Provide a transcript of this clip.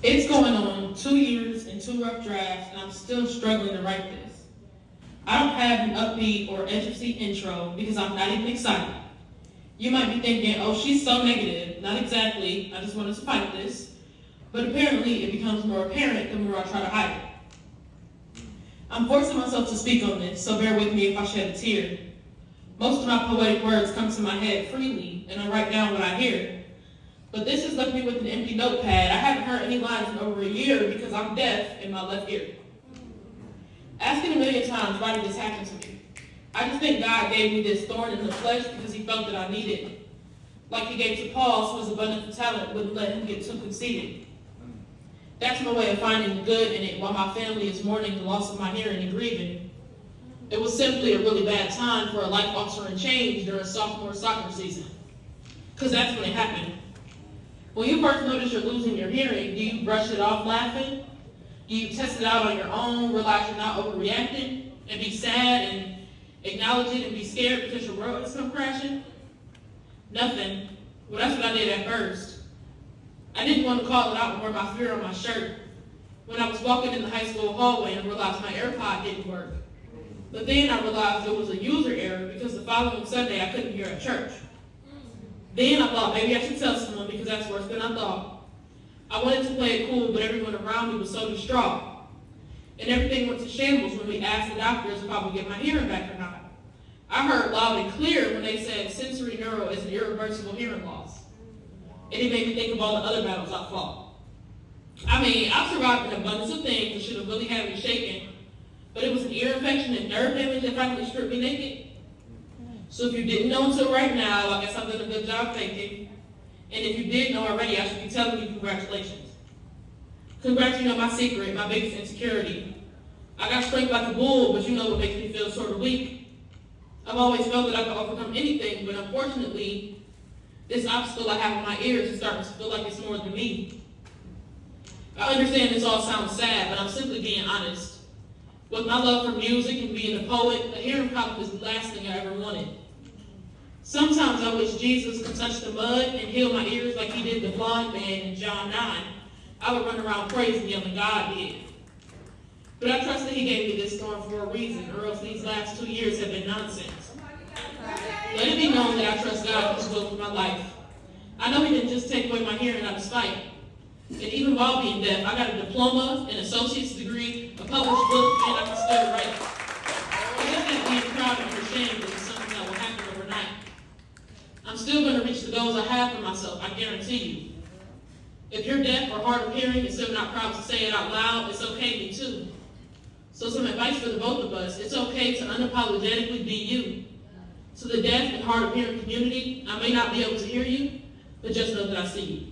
It's going on 2 years and 2 rough drafts, and I'm still struggling to write this. I don't have an upbeat or edge of seat intro because I'm not even excited. You might be thinking, oh, she's so negative. Not exactly. I just wanted to fight this. But apparently it becomes more apparent the more I try to hide it. I'm forcing myself to speak on this, so bear with me if I shed a tear. Most of my poetic words come to my head freely, and I write down what I hear. But this has left me with an empty notepad. I haven't heard any lines in over a year because I'm deaf in my left ear. Asking a million times, why did this happen to me? I just think God gave me this thorn in the flesh because he felt that I needed it. Like he gave to Paul, so his abundance of talent wouldn't let him get too conceited. That's my way of finding the good in it while my family is mourning the loss of my hearing and grieving. It was simply a really bad time for a life-altering change during sophomore soccer season. Because that's when it happened. When you first notice you're losing your hearing, do you brush it off laughing? Do you test it out on your own, realize you're not overreacting, and be sad and acknowledge it and be scared because your world has come crashing? Nothing. Well, that's what I did at first. I didn't want to call it out and wear my fear on my shirt. When I was walking in the high school hallway and realized my AirPod didn't work. But then I realized it was a user error because the following Sunday I couldn't hear at church. Then I thought maybe I should tell someone because that's worse than I thought. I wanted to play it cool, but everyone around me was so distraught. And everything went to shambles when we asked the doctors if I would get my hearing back or not. I heard loud and clear when they said sensory neuro is an irreversible hearing loss. And it made me think of all the other battles I fought. I mean, I've survived an abundance of things that should have really had me shaken, but it was an ear infection and nerve damage that finally stripped me naked. So if you didn't know until right now, I guess I've done a good job thinking. And if you did know already, I should be telling you congratulations. Congrats, you know my secret, my biggest insecurity. I got strength like a bull, but you know what makes me feel sort of weak. I've always felt that I could overcome anything, but unfortunately, this obstacle I have in my ears is starting to feel like it's more than me. I understand this all sounds sad, but I'm simply being honest. With my love for music and being a poet, a hearing problem is the last thing I ever wanted. Sometimes I wish Jesus could touch the mud and heal my ears like he did the blind man in John 9. I would run around praising yelling God did. But I trust that he gave me this thorn for a reason, or else these last 2 years have been nonsense. Let it be known that I trust God and his will for my life. I know he didn't just take away my hearing out of spite. And even while being deaf, I got a diploma, an associate's degree, a published book, and I can still write. It doesn't being proud or ashamed that it's something that will happen overnight. I'm still going to reach the goals I have for myself, I guarantee you. If you're deaf or hard of hearing and still not proud to say it out loud, it's okay, me too. So some advice for the both of us, it's okay to unapologetically be you. To the deaf and hard of hearing community, I may not be able to hear you, but just know that I see you.